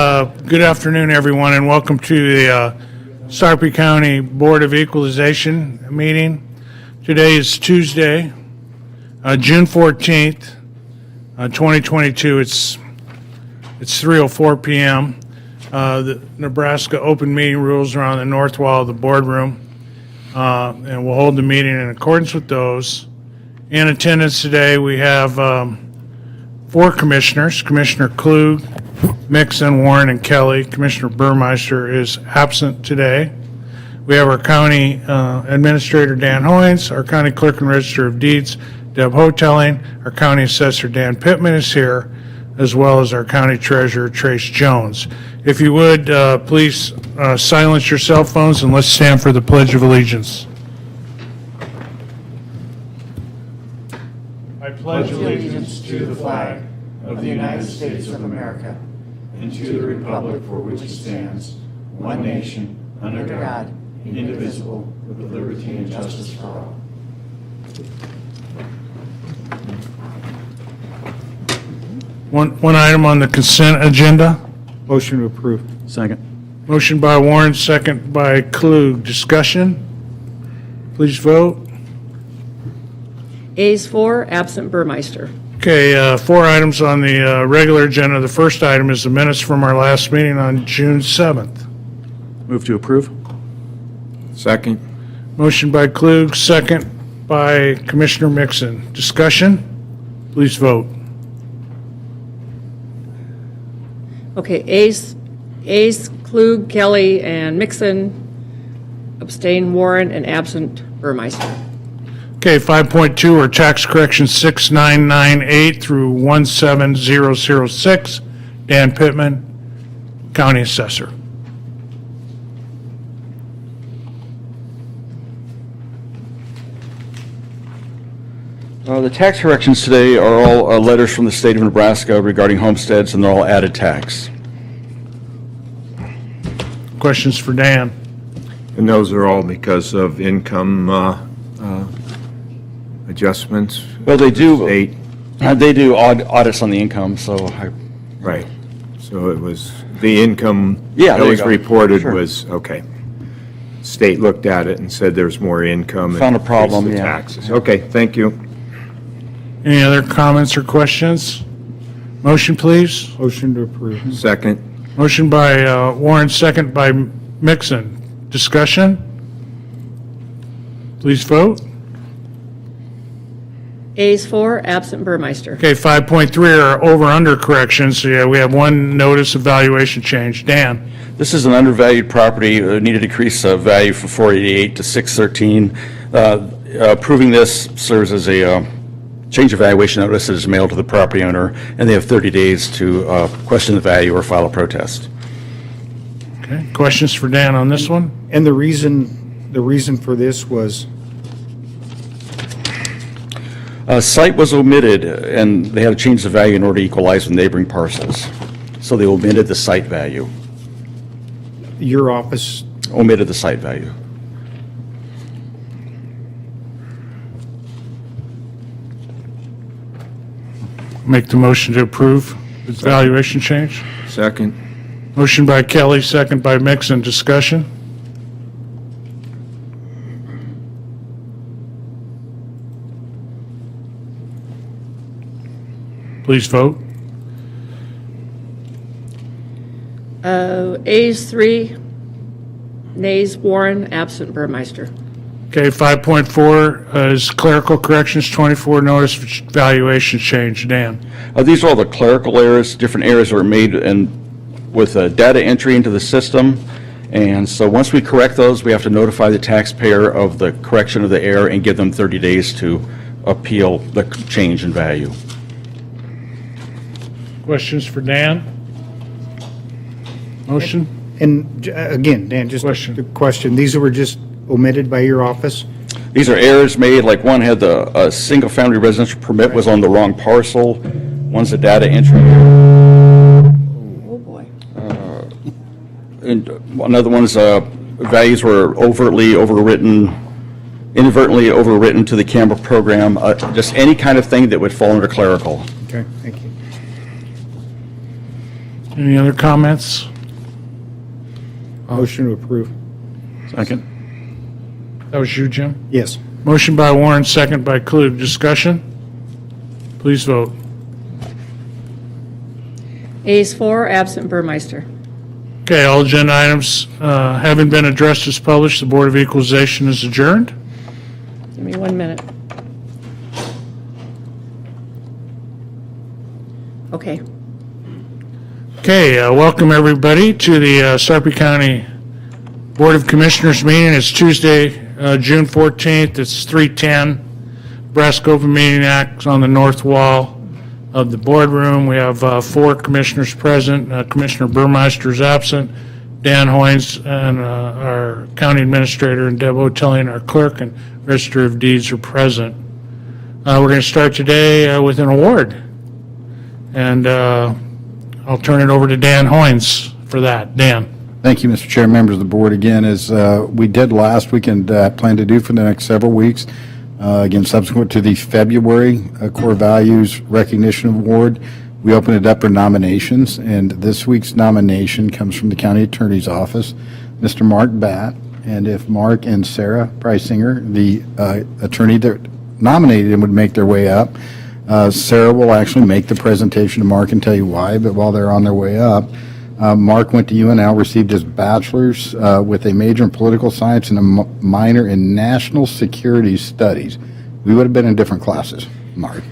Good afternoon, everyone, and welcome to the Sarpy County Board of Equalization meeting. Today is Tuesday, June 14th, 2022. It's 3:04 p.m. The Nebraska open meeting rules are on the north wall of the boardroom, and we'll hold the meeting in accordance with those. In attendance today, we have 4 commissioners: Commissioner Klug, Mixon, Warren, and Kelly. Commissioner Burmeister is absent today. We have our County Administrator, Dan Hoins, our County Clerk and Register of Deeds, Deb Houghtaling, our County Assessor, Dan Pittman, is here, as well as our County Treasurer, Trace Jones. If you would, please silence your cell phones and let's stand for the Pledge of Allegiance. I pledge allegiance to the flag of the United States of America and to the republic for which it stands, one nation, under God, indivisible, with liberty and justice for all. One item on the consent agenda. Motion to approve. Second. Motion by Warren, second by Klug. Discussion? Please vote. Ayes 4, absent Burmeister. Okay, 4 items on the regular agenda. The first item is the minutes from our last meeting on June 7th. Move to approve. Second. Motion by Klug, second by Commissioner Mixon. Discussion? Please vote. Okay, Ayes, Klug, Kelly, and Mixon. Abstain Warren, and absent Burmeister. Okay, 5.2 are tax corrections 6998 through 17006. Dan Pittman, County Assessor. The tax corrections today are all letters from the state of Nebraska regarding homesteads, and they're all added tax. Questions for Dan? And those are all because of income adjustments? Well, they do. State? They do audits on the income, so Right. So it was, the income Yeah, that there you was go. reported Sure. was, okay. State looked at it and said there's more income. Found a and problem, increased the yeah. taxes. Okay, thank you. Any other comments or questions? Motion, please. Motion to approve. Second. Motion by Warren, second by Mixon. Discussion? Please vote. Ayes 4, absent Burmeister. Okay, 5.3 are over-under corrections. So yeah, we have one notice of valuation change. Dan? this is an undervalued property. Need to decrease value from 488 to 613. Approving this serves as a change of valuation notice that is mailed to the property owner, and they have 30 days to question the value or file a protest. Okay, questions for Dan on this one? And the reason for this was, Site was omitted, and they had to change the value in order to equalize with neighboring parcels. So they omitted the site value, your office, omitted the site value. Make the motion to approve the valuation change. Second. Motion by Kelly, second by Mixon. Discussion? Please vote. Ayes 3, nays Warren, absent Burmeister. Okay, 5.4 is clerical corrections, 24 notice of valuation change. Dan? These are all the clerical errors, different errors that are made with data entry into the system. And so once we correct those, we have to notify the taxpayer of the correction of the error and give them 30 days to appeal the change in value. Questions for Dan? Motion? and again, Dan, just Question. a question, these were just omitted by your office? These are errors made, like one had a single-family residential permit was on the wrong parcel. One's a data entry. Oh, boy. And another one's values were inadvertently overwritten to the camera program. Just any kind of thing that would fall under clerical. Okay, thank you. Any other comments? Motion to approve. Second. That was you, Jim? Yes. Motion by Warren, second by Klug. Discussion? Please vote. Ayes 4, absent Burmeister. Okay, all agenda items having been addressed as published, the Board of Equalization is adjourned. Give me 1 minute. Okay. Okay, welcome everybody to the Sarpy County Board of Commissioners meeting. It's Tuesday, June 14th. It's 3:10. Nebraska Open Meeting Act on the north wall of the boardroom. We have 4 commissioners present. Commissioner Burmeister is absent. Dan Hoins and our county administrator and Deb Houghtaling, our clerk and register of deeds are present. We're going to start today with an award. And I'll turn it over to Dan Hoins for that. Dan. Thank you, Mr. Chair, members of the board. Again, as we did last week and plan to do for the next several weeks, again, subsequent to the February Core Values Recognition Award, we opened it up for nominations, and this week's nomination comes from the County Attorney's Office, Mr. Mark Batt. And if Mark and Sarah Preisinger, the attorney that nominated him, would make their way up, Sarah will actually make the presentation to Mark and tell you why, but while they're on their way up, Mark went to UNL, received his bachelor's with a major in political science and a minor in national security studies. We would have been in different classes, Mark.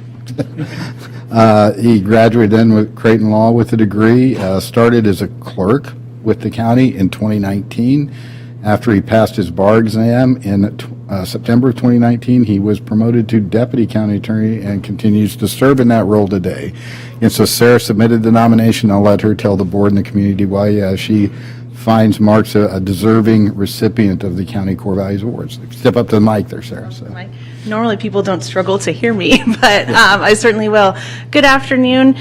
He graduated then with Creighton Law with a degree, started as a clerk with the county in 2019. After he passed his bar exam in September of 2019, he was promoted to deputy county attorney and continues to serve in that role today. And so Sarah submitted the nomination. I'll let her tell the board and the community why she finds Mark's a deserving recipient of the County Core Values Awards. Step up to the mic there, Sarah. So. Normally people don't struggle to hear me, but I certainly will. Good afternoon.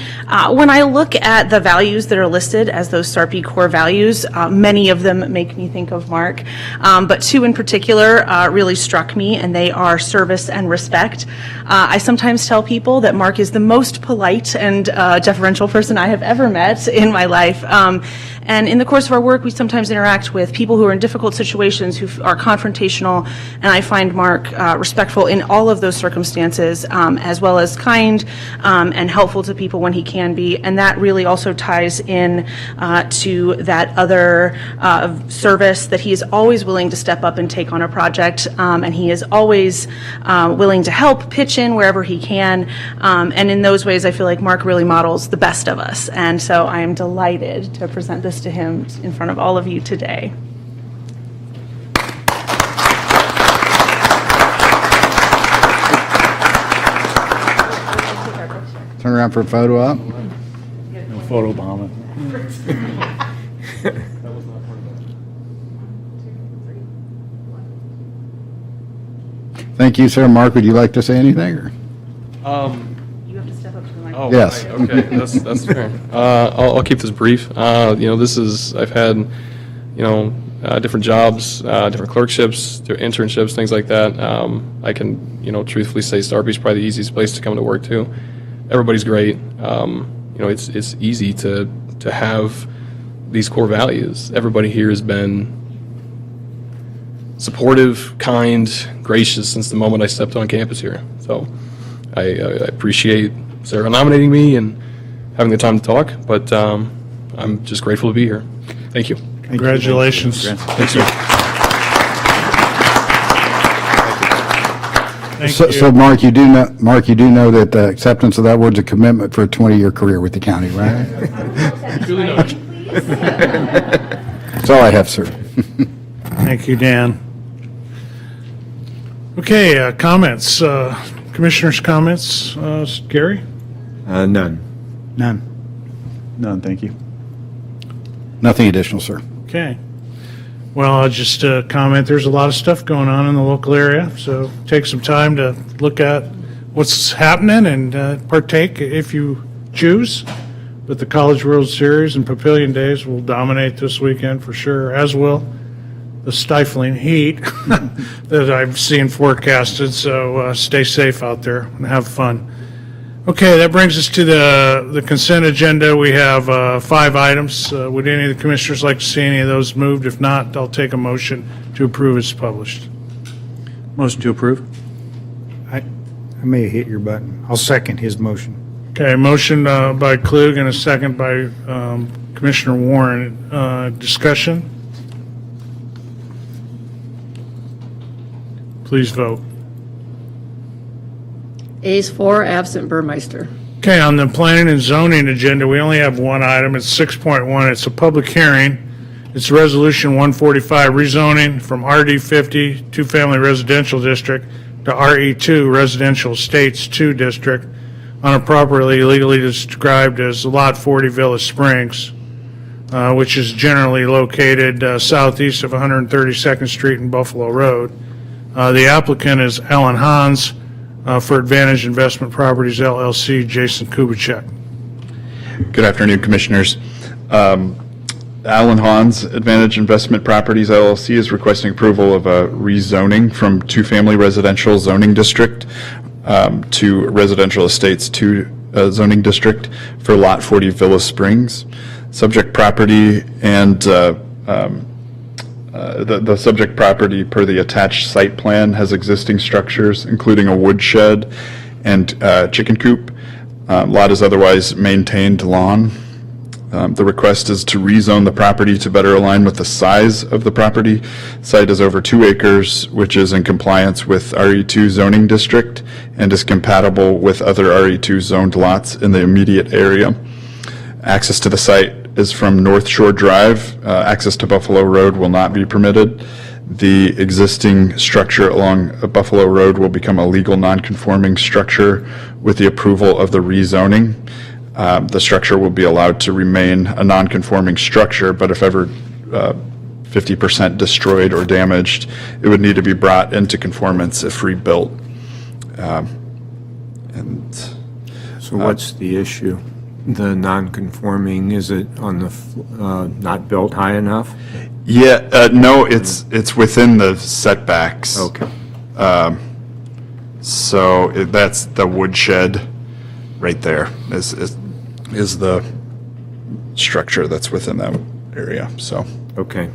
When I look at the values that are listed as those Sarpy core values, many of them make me think of Mark, but 2 in particular really struck me, and they are service and respect. I sometimes tell people that Mark is the most polite and deferential person I have ever met in my life. And in the course of our work, we sometimes interact with people who are in difficult situations, who are confrontational, and I find Mark respectful in all of those circumstances, as well as kind and helpful to people when he can be. And that really also ties in to that other service, that he is always willing to step up and take on a project, and he is always willing to help pitch in wherever he can. And in those ways, I feel like Mark really models the best of us. And so I am delighted to present this to him in front of all of you today. Turn around for a photo op. No photo bombing. Thank you, Sarah. Mark, would you like to say anything? Or? You have to step up to the mic. Oh, Yes. right, okay, that's fair. I'll keep this brief. I've had, different jobs, different clerkships, internships, things like that. I can, truthfully say Sarpy's probably the easiest place to come to work to. Everybody's great. It's easy to have these core values. Everybody here has been supportive, kind, gracious since the moment I stepped on campus here. So I appreciate Sarah nominating me and having the time to talk, but I'm just grateful to be here. Thank you. Congratulations. Thanks, sir. Thank So, you. so Mark, you do know that the acceptance of that award's a commitment for a 20-year career with the county, right? That's all I have, sir. Thank you, Dan. Okay, comments. Commissioners' comments. Gary? None. None. None, thank you. Nothing additional, sir. Okay. Well, I'll just comment, there's a lot of stuff going on in the local area, so take some time to look at what's happening and partake if you choose. But the College World Series and Papillion Days will dominate this weekend for sure, as will the stifling heat that I've seen forecasted, so stay safe out there and have fun. Okay, that brings us to the consent agenda. We have 5 items. Would any of the commissioners like to see any of those moved? If not, I'll take a motion to approve as published. Motion to approve? I may have hit your button. I'll second his motion. Okay, motion by Klug and a second by Commissioner Warren. Discussion? Please vote. Ayes 4, absent Burmeister. Okay, on the planning and zoning agenda, we only have one item. It's 6.1. It's a public hearing. It's Resolution 145, rezoning from RD50 two-family residential district to RE2 residential estates 2 district on a property legally described as Lot 40 Villa Springs, which is generally located southeast of 132nd Street and Buffalo Road. The applicant is Alan Hans for Advantage Investment Properties LLC, Jason Kubicek. Good afternoon, Commissioners. Alan Hans, Advantage Investment Properties LLC, is requesting approval of a rezoning from two-family residential zoning district to residential estates 2 zoning district for Lot 40 Villa Springs. Subject property and the subject property per the attached site plan has existing structures, including a woodshed and chicken coop. Lot is otherwise maintained lawn. The request is to rezone the property to better align with the size of the property. Site is over 2 acres, which is in compliance with RE2 zoning district and is compatible with other RE2 zoned lots in the immediate area. Access to the site is from North Shore Drive. Access to Buffalo Road will not be permitted. The existing structure along Buffalo Road will become a legal non-conforming structure with the approval of the rezoning. The structure will be allowed to remain a non-conforming structure, but if ever 50% destroyed or damaged, it would need to be brought into conformance if rebuilt. So what's the issue? The non-conforming, is it on the, not built high enough? Yeah, no, it's within the setbacks. Okay. So that's the woodshed right there is the structure that's within that area, so. Okay.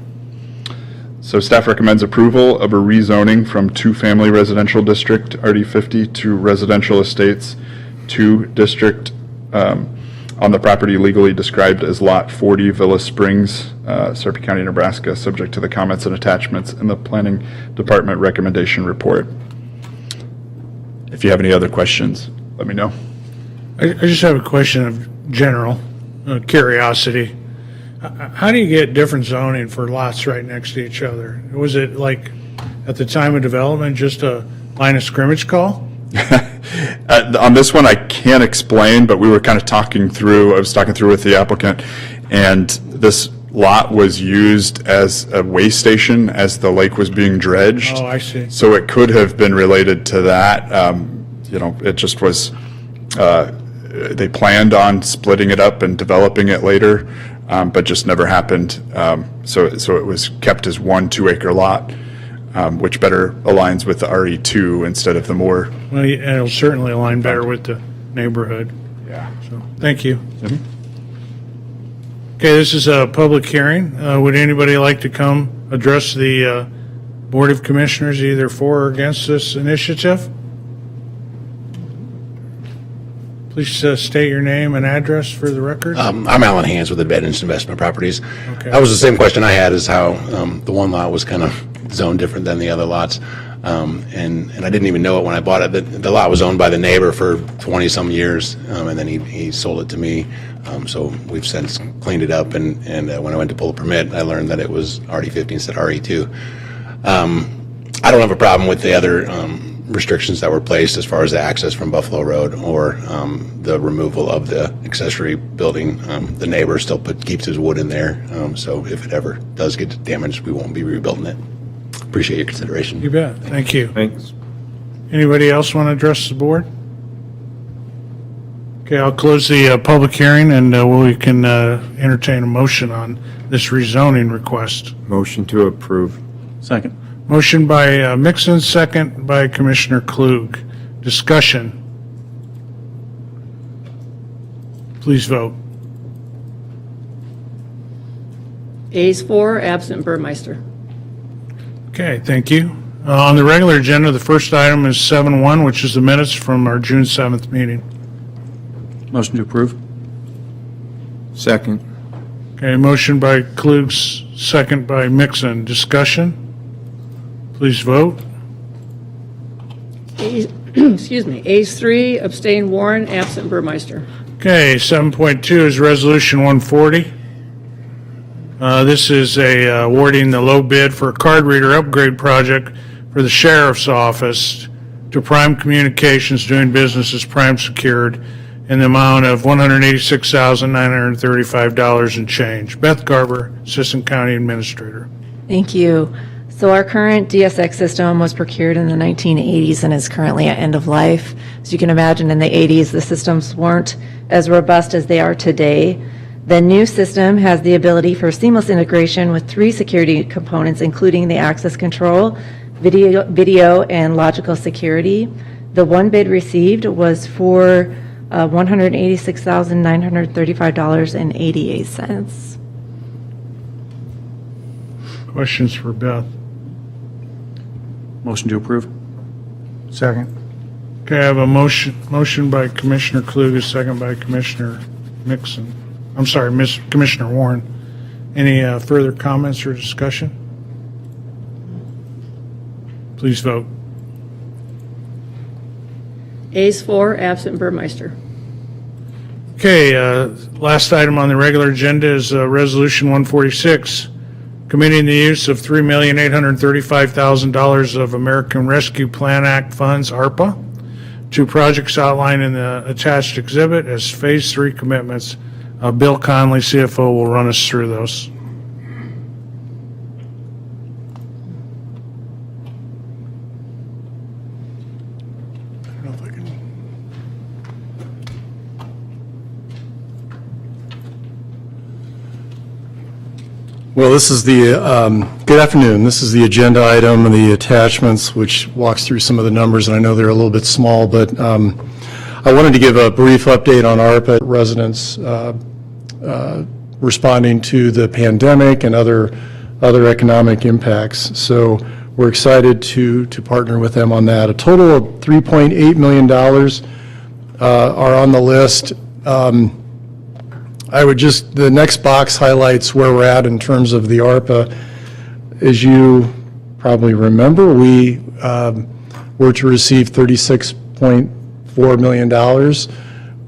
So staff recommends approval of a rezoning from two-family residential district, RD50, to residential estates 2 district on the property legally described as Lot 40 Villa Springs, Sarpy County, Nebraska, subject to the comments and attachments in the Planning Department recommendation report. If you have any other questions, let me know. I just have a question of general curiosity. How do you get different zoning for lots right next to each other? Was it like, at the time of development, just a line of scrimmage call? On this one, I can't explain, but we were kind of talking through, I was talking through with the applicant, and this lot was used as a way station as the lake was being dredged. Oh, I see. So it could have been related to that. It just was, they planned on splitting it up and developing it later, but just never happened. So it was kept as 1 2-acre lot. Which better aligns with the RE2 instead of the more. Well, it'll certainly align better with the neighborhood. Yeah. So, thank you. Okay, this is a public hearing. Would anybody like to come address the Board of Commissioners either for or against this initiative? Please state your name and address for the record. I'm Alan Hans with Advantage Investment Properties. Okay. That was the same question I had, is how the one lot was kind of zoned different than the other lots. And I didn't even know it when I bought it. The lot was owned by the neighbor for 20-some years, and then he sold it to me. So we've since cleaned it up, and when I went to pull a permit, I learned that it was RD50 instead of RE2. I don't have a problem with the other restrictions that were placed as far as the access from Buffalo Road or the removal of the accessory building. The neighbor still keeps his wood in there, so if it ever does get damaged, we won't be rebuilding it. Appreciate your consideration. You bet. Thank you. Thanks. Anybody else want to address the board? Okay, I'll close the public hearing, and we can entertain a motion on this rezoning request. Motion to approve. Second. Motion by Mixon, second by Commissioner Klug. Discussion. Please vote. Ayes 4, absent Burmeister. Okay, thank you. On the regular agenda, the first item is 7.1, which is the minutes from our June 7th meeting. Motion to approve? Second. Okay, motion by Klug's, second by Mixon. Discussion? Please vote. Ayes, excuse me, Ayes 3, abstain Warren, absent Burmeister. Okay, 7.2 is Resolution 140. This is awarding the low bid for a card reader upgrade project for the Sheriff's Office to Prime Communications doing business as Prime Secured in the amount of $186,935 and change. Beth Garber, Assistant County Administrator. Thank you. So our current DSX system was procured in the 1980s and is currently at end of life. As you can imagine, in the 80s, the systems weren't as robust as they are today. The new system has the ability for seamless integration with 3 security components, including the access control, video, and logical security. The one bid received was for $186,935.88. Questions for Beth? Motion to approve? Second. Okay, I have a motion by Commissioner Klug, a second by Commissioner Mixon. I'm sorry, Commissioner Warren. Any further comments or discussion? Please vote. Ayes 4, absent Burmeister. Okay, last item on the regular agenda is Resolution 146, committing the use of $3,835,000 of American Rescue Plan Act funds, ARPA, to projects outlined in the attached exhibit as Phase 3 commitments. Bill Conley, CFO, will run us through those. I don't know if I can. Well, this is the, good afternoon. This is the agenda item and the attachments, which walks through some of the numbers, and I know they're a little bit small, but I wanted to give a brief update on ARPA residents responding to the pandemic and other economic impacts. So we're excited to partner with them on that. A total of $3.8 million are on the list. The next box highlights where we're at in terms of the ARPA. As you probably remember, we were to receive $36.4 million.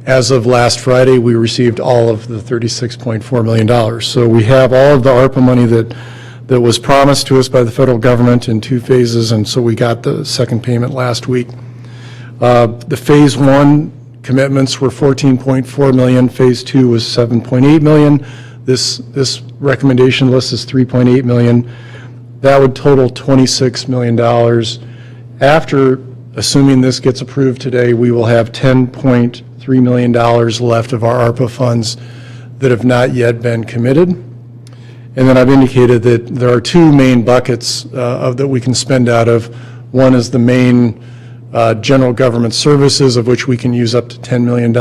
As of last Friday, we received all of the $36.4 million. So we have all of the ARPA money that was promised to us by the federal government in 2 phases, and so we got the second payment last week. The Phase 1 commitments were $14.4 million. Phase 2 was $7.8 million. This recommendation list is $3.8 million. That would total $26 million. After, assuming this gets approved today, we will have $10.3 million left of our ARPA funds that have not yet been committed. And then I've indicated that there are 2 main buckets that we can spend out of. One is the main general government services, of which we can use up to $10 million.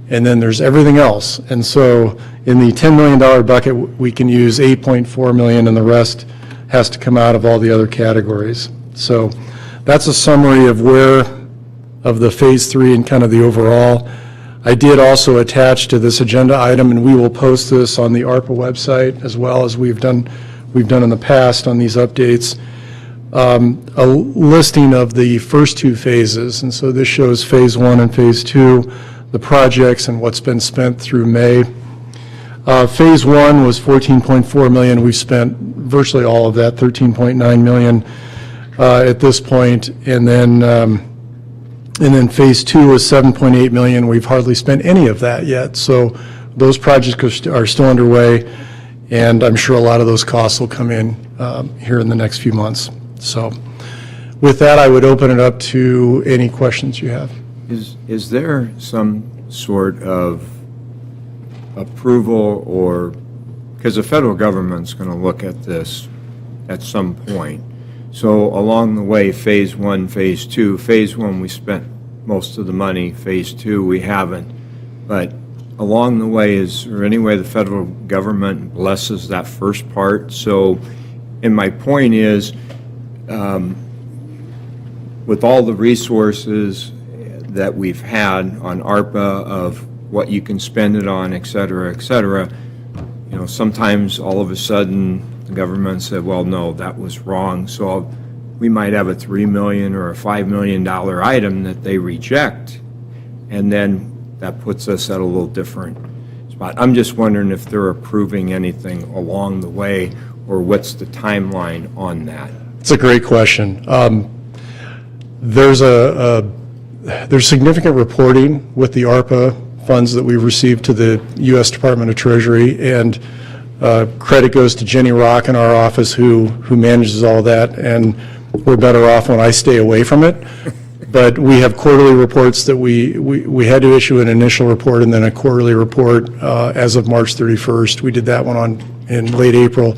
And then there's everything else. And so in the $10 million bucket, we can use $8.4 million, and the rest has to come out of all the other categories. So that's a summary of the Phase 3 and kind of the overall. I did also attach to this agenda item, and we will post this on the ARPA website as well as we've done in the past on these updates, a listing of the first 2 phases. And so this shows Phase 1 and Phase 2, the projects and what's been spent through May. Phase 1 was $14.4 million. We've spent virtually all of that, $13.9 million at this point. And then Phase 2 was $7.8 million. We've hardly spent any of that yet. So those projects are still underway, and I'm sure a lot of those costs will come in here in the next few months. So with that, I would open it up to any questions you have. Is there some sort of approval, or, because the federal government's going to look at this at some point. So along the way, Phase 1, Phase 2, Phase 1 we spent most of the money, Phase 2 we haven't. But along the way, is there any way the federal government blesses that first part? So, and my point is, with all the resources that we've had on ARPA of what you can spend it on, et cetera, you know, sometimes all of a sudden the government said, well, no, that was wrong. So we might have a $3 million or a $5 million item that they reject, and then that puts us at a little different spot. I'm just wondering if they're approving anything along the way, or what's the timeline on that? It's a great question. There's significant reporting with the ARPA funds that we've received to the U.S. Department of Treasury, and credit goes to Jenny Rock in our office who manages all that, and we're better off when I stay away from it. But we have quarterly reports that we had to issue an initial report and then a quarterly report as of March 31st. We did that one in late April.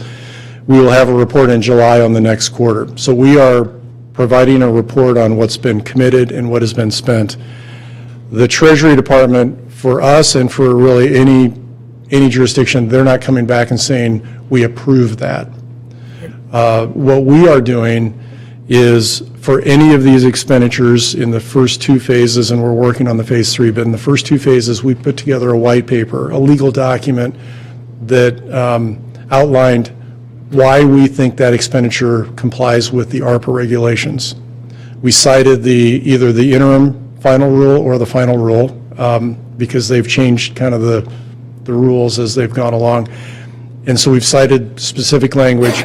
We will have a report in July on the next quarter. So we are providing a report on what's been committed and what has been spent. The Treasury Department, for us and for really any jurisdiction, they're not coming back and saying, we approve that. What we are doing is, for any of these expenditures in the first two phases, and we're working on the phase 3, but in the first two phases, we put together a white paper, a legal document that outlined why we think that expenditure complies with the ARPA regulations. We cited either the interim final rule or the final rule, because they've changed kind of the rules as they've gone along. And so we've cited specific language.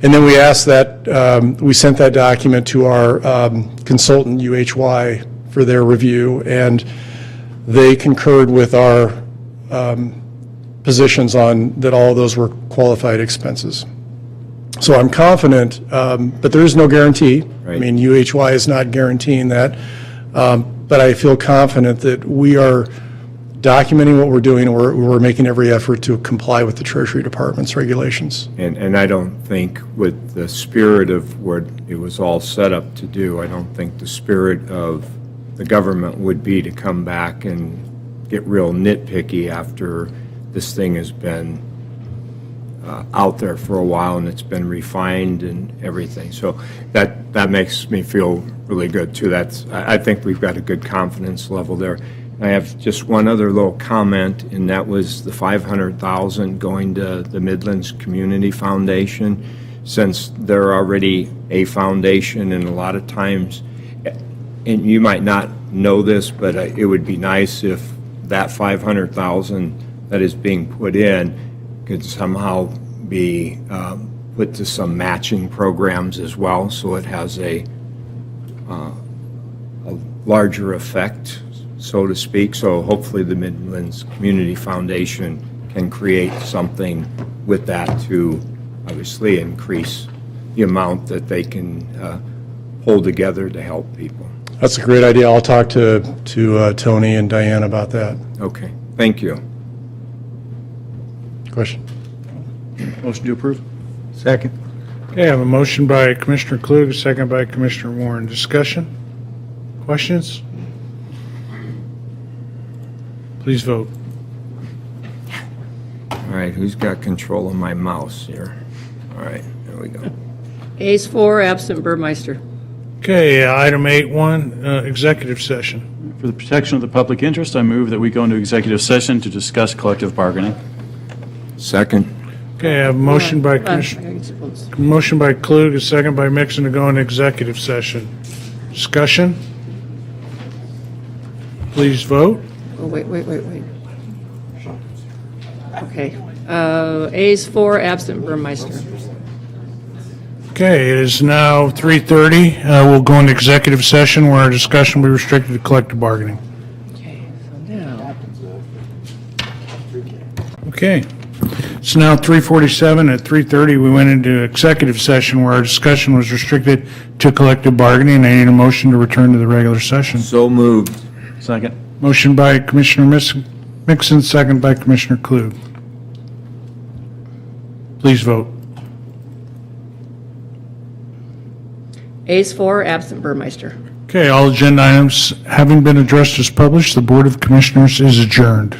And then we asked that, we sent that document to our consultant, UHY, for their review, and they concurred with our positions on that all of those were qualified expenses. So I'm confident, but there is no guarantee. Right. I mean, UHY is not guaranteeing that, but I feel confident that we are documenting what we're doing, and we're making every effort to comply with the Treasury Department's regulations. And I don't think, with the spirit of what it was all set up to do, I don't think the spirit of the government would be to come back and get real nitpicky after this thing has been out there for a while and it's been refined and everything. So that makes me feel really good too. I think we've got a good confidence level there. I have just one other little comment, and that was the $500,000 going to the Midlands Community Foundation. Since they're already a foundation, and a lot of times, and you might not know this, but it would be nice if that $500,000 that is being put in could somehow be put to some matching programs as well, so it has a larger effect, so to speak. So hopefully the Midlands Community Foundation can create something with that to obviously increase the amount that they can hold together to help people. That's a great idea. I'll talk to Tony and Diane about that. Okay, thank you. Question? Motion to approve? Second. Okay, I have a motion by Commissioner Klug, a second by Commissioner Warren. Discussion? Questions? Please vote. All right, who's got control of my mouse here? All right, there we go. Ayes 4, absent Burmeister. Okay, item 8.1, executive session. For the protection of the public interest, I move that we go into executive session to discuss collective bargaining. Second. Okay, I have a motion by I Commissioner, gotta get your votes. motion by Klug, a second by Mixon to go into executive session. Discussion? Please vote. Oh, wait. Okay. Ayes 4, absent Burmeister. Okay, it is now 3:30. We'll go into executive session where our discussion will be restricted to collective bargaining. Okay, so now, Okay. It's now 3:47. At 3:30, we went into executive session where our discussion was restricted to collective bargaining. I need a motion to return to the regular session. So moved. Second. Motion by Commissioner Mixon, second by Commissioner Klug. Please vote. Ayes 4, absent Burmeister. Okay, all agenda items having been addressed as published, the Board of Commissioners is adjourned.